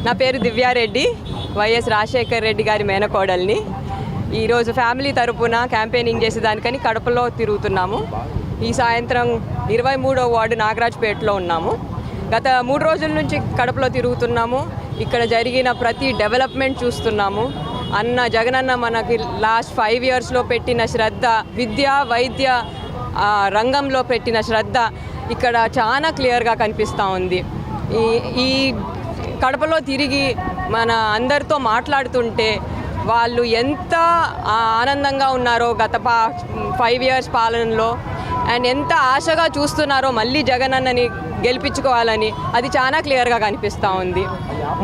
నా పేరు దివ్యారెడ్డి, వైఎస్ రాజశేఖర్ రెడ్డి గారి మేనకోడల్ని. ఈరోజు ఫ్యామిలీ తరపున క్యాంపెయినింగ్ చేసేదానికని కడపలో తిరుగుతున్నాము. ఈ సాయంత్రం 23వ వార్డు నాగరాజ్పేటలో ఉన్నాము. గత 3 రోజుల నుంచి కడపలో తిరుగుతున్నాము. ఇక్కడ జరిగిన ప్రతి డెవలప్మెంట్ చూస్తున్నాము. జగనన్న మనకి లాస్ట్ 5 ఇయర్స్లో పెట్టిన శ్రద్ధ, విద్య వైద్య రంగంలో పెట్టిన శ్రద్ధ ఇక్కడ చాలా క్లియర్గా కనిపిస్తూ ఉంది. ఈ కడపలో తిరిగి మన అందరితో మాట్లాడుతుంటే వాళ్ళు ఎంత ఆనందంగా ఉన్నారో గత 5 ఇయర్స్ పాలనలో, అండ్ ఎంత ఆశగా చూస్తున్నారో మళ్ళీ జగనన్నని గెలిపించుకోవాలని, అది చాలా క్లియర్గా కనిపిస్తూ ఉంది.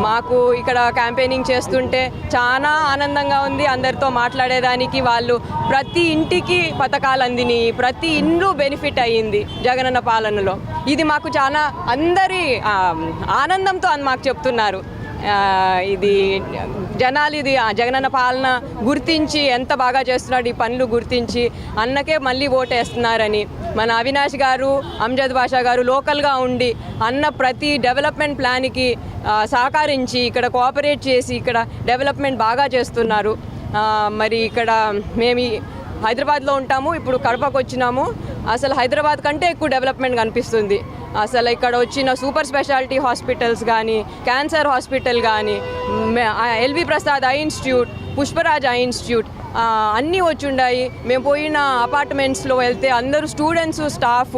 మాకు ఇక్కడ క్యాంపెయినింగ్ చేస్తుంటే చాలా ఆనందంగా ఉంది. అందరితో మాట్లాడేదానికి వాళ్ళు ప్రతి ఇంటికి పథకాలు అందినాయి, ప్రతి ఇల్లు బెనిఫిట్ అయ్యింది జగనన్న పాలనలో. ఇది మాకు చాలా అందరి ఆనందంతో అని మాకు చెప్తున్నారు. ఇది జనాలు ఇది జగనన్న పాలన గుర్తించి ఎంత బాగా చేస్తున్నాడు, ఈ పనులు గుర్తించి అన్నకే మళ్ళీ ఓటేస్తున్నారని. మన అవినాష్ గారు, అంజద్ బాషా గారు లోకల్గా ఉండి అన్న ప్రతి డెవలప్మెంట్ ప్లాన్కి సహకరించి ఇక్కడ కోఆపరేట్ చేసి ఇక్కడ డెవలప్మెంట్ బాగా చేస్తున్నారు. మరి ఇక్కడ మేము హైదరాబాద్లో ఉంటాము, ఇప్పుడు కడపకు వచ్చినాము. అసలు హైదరాబాద్ కంటే ఎక్కువ డెవలప్మెంట్ కనిపిస్తుంది. అసలు ఇక్కడ వచ్చిన సూపర్ స్పెషాలిటీ హాస్పిటల్స్ కానీ, క్యాన్సర్ హాస్పిటల్ కానీ, LV Prasad eye institute, Pushparaj eye institute అన్నీ వచ్చి ఉన్నాయి. మేము పోయిన అపార్ట్మెంట్స్లో వెళ్తే అందరూ students, staff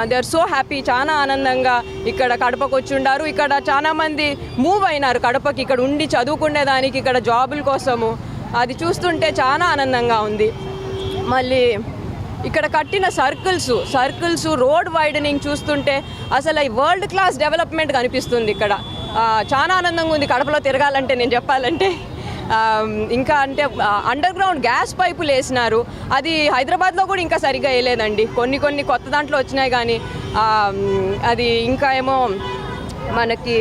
they are so happy, చాలా ఆనందంగా ఇక్కడ కడపకు వచ్చి ఉన్నారు. ఇక్కడ చాలామంది మూవ్ అయినారు కడపకి, ఇక్కడ ఉండి చదువుకునేదానికి, ఇక్కడ జాబుల కోసము. అది చూస్తుంటే చాలా ఆనందంగా ఉంది. మళ్ళీ ఇక్కడ కట్టిన సర్కిల్స్ రోడ్ వైడనింగ్ చూస్తుంటే అసలు ఈ వరల్డ్ క్లాస్ డెవలప్మెంట్ కనిపిస్తుంది. ఇక్కడ చాలా ఆనందంగా ఉంది కడపలో తిరగాలంటే, నేను చెప్పాలంటే. ఇంకా అంటే అండర్ గ్రౌండ్ గ్యాస్ పైపులు వేసినారు. అది హైదరాబాద్లో కూడా ఇంకా సరిగ్గా వేయలేదండి. కొన్ని కొత్త దాంట్లో వచ్చినాయి కానీ అది ఇంకా ఏమో మనకి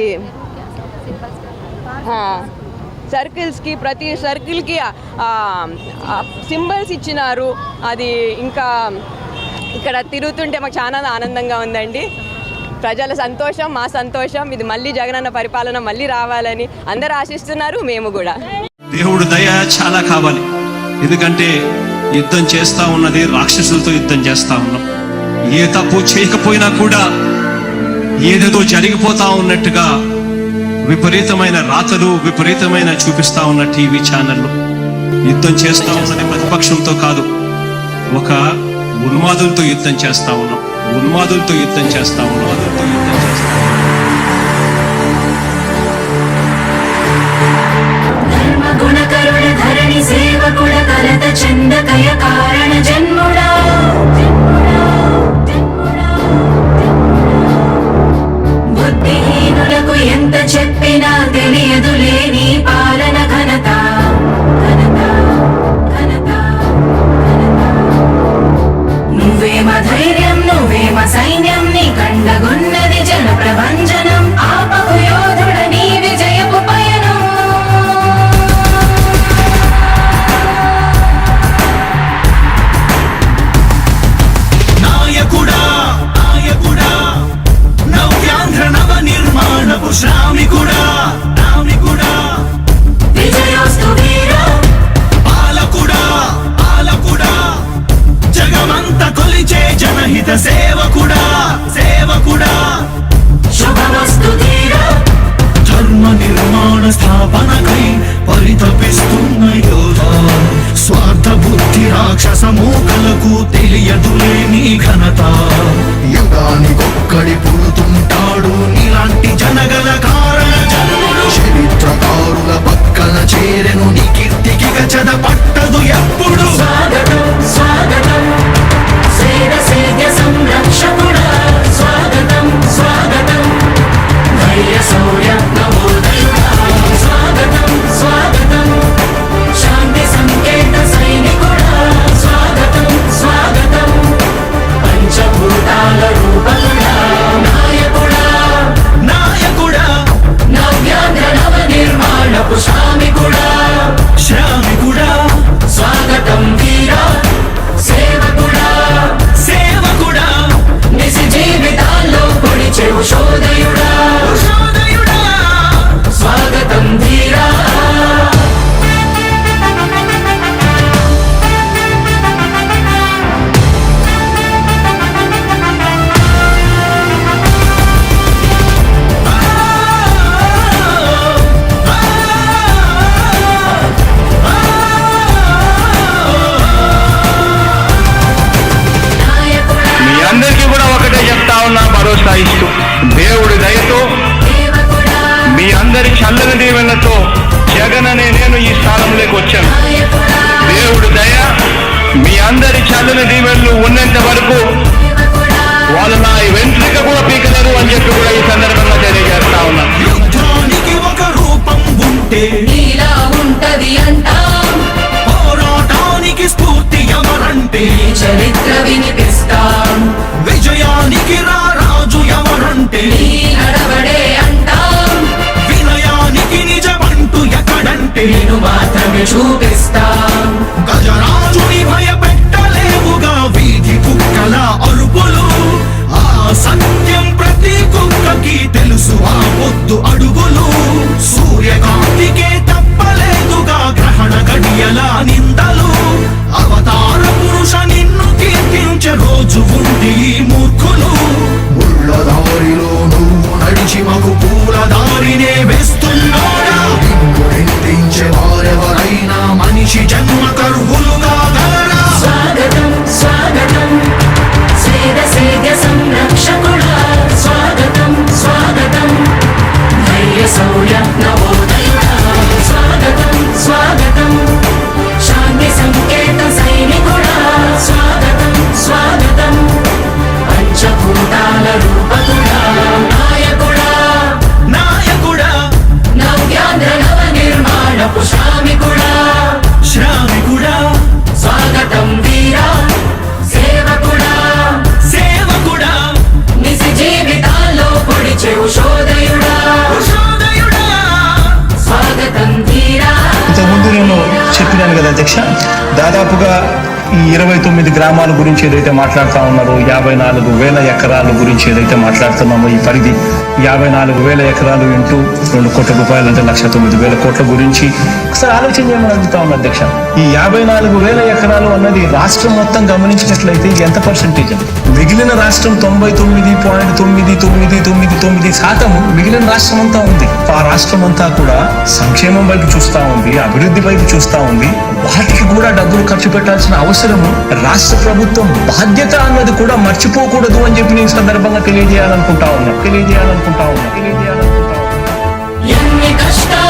సర్కిల్స్కి, ప్రతి సర్కిల్కి సింబల్స్ ఇచ్చినారు. అది ఇంకా ఇక్కడ తిరుగుతుంటే మాకు చాలా ఆనందంగా ఉందండి. ప్రజల సంతోషం, మా సంతోషం. ఇది మళ్ళీ జగనన్న పరిపాలన మళ్ళీ రావాలని అందరూ ఆశిస్తున్నారు, మేము కూడా. దేవుడు దయ చాలా కావాలి. ఎందుకంటే యుద్ధం చేస్తా ఉన్నది రాక్షసులతో యుద్ధం చేస్తా ఉన్నాం. ఏ తప్పు చేయకపోయినా కూడా ఏదేదో జరిగిపోతా ఉన్నట్టుగా విపరీతమైన రాతలు, విపరీతమైన చూపిస్తా ఉన్న టీవీ ఛానళ్ళు. యుద్ధం చేస్తా ఉన్నది ప్రతిపక్షంతో కాదు, ఒక ఉన్మాదులతో యుద్ధం చేస్తా ఉన్నాం. గుణకరుణ ధరణి సేవకుడ కలత చందకయ కారణ జన్ముడా, బుద్ధిహీనులకు ఎంత చెప్పినా తెలియదులే నీ పాలన ఘనత. నువ్వేమ ధైర్యం, నువ్వేమ సైన్యం, నీ కండగున్నది జన ప్రభంజనం. ఆపకు యోధుడ నీ విజయపు పయనం. అందరి చల్లని దీవెనలతో జగన్ అనే నేను ఈ స్థానంలోకి వచ్చాను. నాయకుడా దేవుడు దయ మీ అందరి చల్లని దీవెనలు ఉన్నంత వరకు వాళ్ళు నా వెంట్రుక కూడా పీకలేరు అని చెప్పి కూడా ఈ సందర్భంగా తెలియజేస్తా ఉన్నాను. యుద్ధానికి ఒక రూపం ఉంటే నీలా ఉంటది అంటాం, పోరాటానికి స్ఫూర్తి ఎవరంటే నీ చరిత్ర వినిపిస్తాం, విజయానికి రారాజు ఎవరంటే నీ నడవడే అంటాం, వినయానికి నిజమంటూ ఎక్కడంటే నేను మాత్రమే చూపిస్తాం. గజరాజుని భయపెట్టలేవుగా వీధి కుక్కల అరుపులు. ఆ సత్యం ప్రతి కుక్కకి తెలుసు ఆ పొద్దు అడుగులు. సూర్యకాంతికే తప్పలేదుగా గ్రహణ గడియల నిందలు. అవతార పురుష నిన్ను కీర్తించే రోజు ఉంది ఈ మూర్ఖులు. ముళ్ళ దారిలో నువ్వు నడిచి మగు పూల దారినే వేస్తున్నాడా? నిన్ను నిందించే వారెవరైనా మనిషి జన్మ కరువులుగా గలరా? స్వాగతం స్వాగతం సేద సేద సంరక్షకుడా, స్వాగతం స్వాగతం ధైర్య శౌర్య నవోదయుడా, స్వాగతం స్వాగతం శాంతి సంకేత సైనికుడా, స్వాగతం స్వాగతం పంచభూతాల రూపకుడా, నాయకుడా నాయకుడా నవ్యాంధ్ర నవ నిర్మాణపు శ్రామికుడా, శ్రామికుడా స్వాగతం వీరా సేవకుడా, సేవకుడా నిజ జీవితాల్లో పొడిచే ఉషోదయుడా, ఉషోదయుడా. స్వాగతం వీరా. ఇంతకుముందు నేను చెప్పినాను కదా అధ్యక్ష, దాదాపుగా ఈ 29 గ్రామాల గురించి ఏదైతే మాట్లాడుతూ ఉన్నారో, 54,000 ఎకరాల గురించి ఏదైతే మాట్లాడుతున్నామో, ఈ పరిధి 54,000 ఎకరాలు ఇంటూ 2 కోట్ల రూపాయలు అంటే 1,09,000 కోట్ల గురించి ఒకసారి ఆలోచన చేయమని అడుగుతా ఉన్నా అధ్యక్ష. ఈ 54,000 ఎకరాలు అన్నది రాష్ట్రం మొత్తం గమనించినట్లయితే ఎంత పర్సెంటేజ్? మిగిలిన రాష్ట్రం 99.999% మిగిలిన రాష్ట్రం అంతా ఉంది. ఆ రాష్ట్రం అంతా కూడా సంక్షేమం వైపు చూస్తా ఉంది, అభివృద్ధి వైపు చూస్తా ఉంది. వాటికి కూడా డబ్బులు ఖర్చు పెట్టాల్సిన అవసరము రాష్ట్ర ప్రభుత్వం బాధ్యత అన్నది కూడా మర్చిపోకూడదు అని చెప్పి నేను సందర్భంగా తెలియజేయాలనుకుంటా ఉన్నా. ఎన్ని కష్టాలు